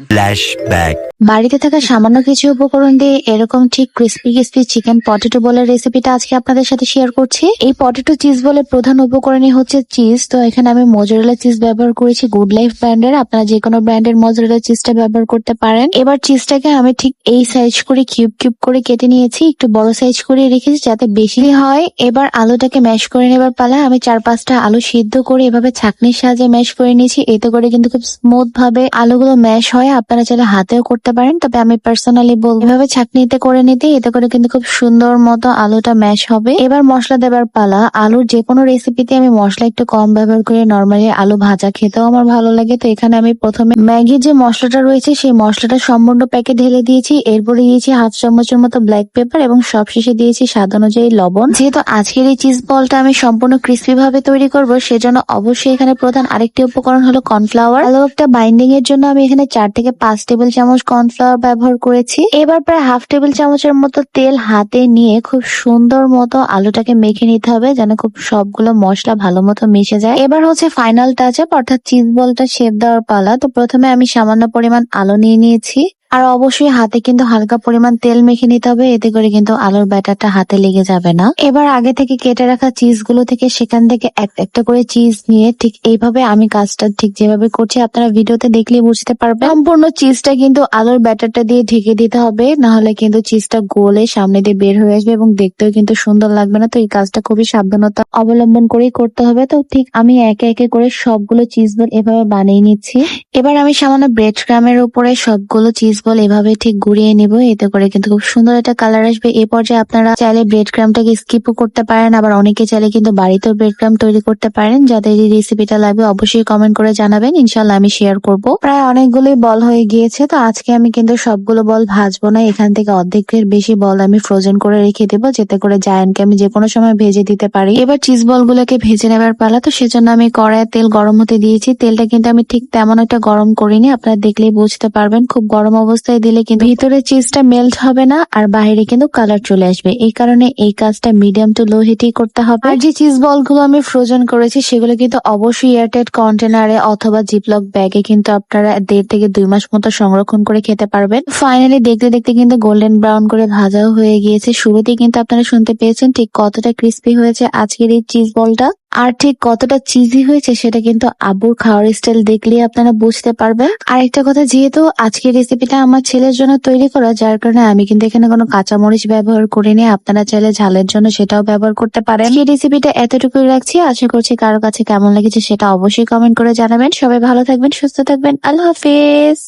Flashback. বাড়িতে থাকা সামান্য কিছু উপকরণ দিয়ে এরকম ঠিক ক্রিস্পি ক্রিস্পি চিকেন পটেটো বলের রেসিপিটা আজকে আপনাদের সাথে শেয়ার করছি। এই পটেটো চিজ বলে প্রধান উপকরণই হচ্ছে চিজ। তো এখানে আমি মোজারেলা চিজ ব্যবহার করেছি গুড লাইফ ব্র্যান্ডের। আপনারা যে কোনো ব্র্যান্ডের মোজারেলা চিজটা ব্যবহার করতে পারেন। এবার চিজটাকে আমি ঠিক এই সাইজ করে কিউব কিউব করে কেটে নিয়েছি, একটু বড় সাইজ করে রেখেছি যাতে বেশি হয়। এবার আলুটাকে ম্যাশ করে নেবার পালা। আমি 4-5টা আলু সিদ্ধ করে এভাবে ছাঁকনির সাহায্যে ম্যাশ করে নিয়েছি। এতে করে কিন্তু খুব স্মুথ ভাবে আলুগুলো ম্যাশ হয়। আপনারা চাইলে হাতেও করতে পারেন, তবে আমি পার্সোনালি বলবো এভাবে ছাঁকনিতে করে নিতে। এতে করে কিন্তু খুব সুন্দর মতো আলুটা ম্যাশ হবে। এবার মশলা দেবার পালা। আলুর যে কোনো রেসিপিতে আমি মশলা একটু কম ব্যবহার করে, নর্মালি আলু ভাজা খেতেও আমার ভালো লাগে। তো এখানে আমি প্রথমে ম্যাগির যে মশলাটা রয়েছে সেই মশলাটা সম্পূর্ণ প্যাকে ঢেলে দিয়েছি। এরপরে দিয়েছি 1/2 চামচের মতো ব্ল্যাক পেপার এবং সবশেষে দিয়েছি স্বাদ অনুযায়ী লবণ। যেহেতু আজকের এই চিজ বলটা আমি সম্পূর্ণ ক্রিস্পি ভাবে তৈরি করব, সেজন্য অবশ্যই এখানে প্রধান আরেকটি উপকরণ হলো কর্নফ্লাওয়ার। ভালো একটা বাইন্ডিং এর জন্য আমি এখানে 4 থেকে 5 টেবিল চামচ কর্নফ্লাওয়ার ব্যবহার করেছি। এবার প্রায় 1/2 টেবিল চামচের মতো তেল হাতে নিয়ে খুব সুন্দর মতো আলুটাকে মেখে নিতে হবে, যেন খুব সবগুলো মশলা ভালো মতো মিশে যায়। এবার হচ্ছে ফাইনাল টাচ আপ, অর্থাৎ চিজ বলটা শেপ দেওয়ার পালা। তো প্রথমে আমি সামান্য পরিমাণ আলু নিয়ে নিয়েছি, আর অবশ্যই হাতে কিন্তু হালকা পরিমাণ তেল মেখে নিতে হবে, এতে করে কিন্তু আলুর ব্যাটারটা হাতে লেগে যাবে না। এবার আগে থেকে কেটে রাখা চিজগুলো থেকে সেখান থেকে একটা করে চিজ নিয়ে ঠিক এইভাবে আমি কাজটা ঠিক যেভাবে করছি আপনারা ভিডিওতে দেখলেই বুঝতে পারবেন। সম্পূর্ণ চিজটা কিন্তু আলুর ব্যাটারটা দিয়ে ঢেকে দিতে হবে, না হলে কিন্তু চিজটা গলে সামনে দিয়ে বের হয়ে আসবে এবং দেখতেও কিন্তু সুন্দর লাগবে না। তো এই কাজটা খুবই সাবধানতা অবলম্বন করেই করতে হবে। তো ঠিক আমি একে একে করে সবগুলো চিজ বল এভাবে বানিয়ে নিচ্ছি। এবার আমি সামান্য ব্রেড ক্রামের উপরে সবগুলো চিজ বল এভাবে ঠিক গুড়িয়ে নিব, এতে করে কিন্তু খুব সুন্দর একটা কালার আসবে। এই পর্যায়ে আপনারা চাইলে ব্রেড ক্রামটাকে স্কিপও করতে পারেন, আবার অনেকে চাইলে কিন্তু বাড়িতেও ব্রেড ক্রাম তৈরি করতে পারেন। যাদের এই রেসিপিটা লাগবে অবশ্যই কমেন্ট করে জানাবেন, ইনশাল্লাহ আমি শেয়ার করব। প্রায় অনেকগুলোই বল হয়ে গিয়েছে, তো আজকে আমি কিন্তু সবগুলো বল ভাজবো না। এখান থেকে অর্ধেকের বেশি বল আমি ফ্রোজেন করে রেখে দেবো, যাতে করে জায়ান্টকে আমি যে কোনো সময় ভেজে দিতে পারি। এবার চিজ বলগুলোকে ভেজে নেবার পালা। তো সেজন্য আমি কড়াইয়ে তেল গরম হতে দিয়েছি। তেলটা কিন্তু আমি ঠিক তেমন একটা গরম করিনি, আপনারা দেখলেই বুঝতে পারবেন। খুব গরম অবস্থায় দিলে কিন্তু ভিতরে চিজটা মেল্ট হবে না আর বাইরে কিন্তু কালার চলে আসবে। এই কারণে এই কাজটা মিডিয়াম টু লো হিটেই করতে হবে। আর যে চিজ বলগুলো আমি ফ্রোজেন করেছি সেগুলো কিন্তু অবশ্যই এয়ারটাইট কন্টেনারে অথবা জিপলক ব্যাগে কিন্তু আপনারা 1.5 থেকে 2 মাস মতো সংরক্ষণ করে খেতে পারবেন। ফাইনালি দেখতে দেখতে কিন্তু গোল্ডেন ব্রাউন করে ভাজাও হয়ে গিয়েছে। শুরুতেই কিন্তু আপনারা শুনতে পেয়েছেন ঠিক কতটা ক্রিস্পি হয়েছে আজকের এই চিজ বলটা, আর ঠিক কতটা চিজি হয়েছে সেটা কিন্তু আব্বুর খাওয়ার স্টাইল দেখলেই আপনারা বুঝতে পারবেন। আর একটা কথা, যেহেতু আজকের রেসিপিটা আমার ছেলের জন্য তৈরি করা, যার কারণে আমি কিন্তু এখানে কোনো কাঁচামরিচ ব্যবহার করিনি। আপনারা চাইলে ঝালের জন্য সেটাও ব্যবহার করতে পারেন। সেই রেসিপিটা এতটুকুই রাখছি। আশা করছি কারো কাছে কেমন লেগেছে সেটা অবশ্যই কমেন্ট করে জানাবেন। সবাই ভালো থাকবেন, সুস্থ থাকবেন। আল্লাহ হাফেজ।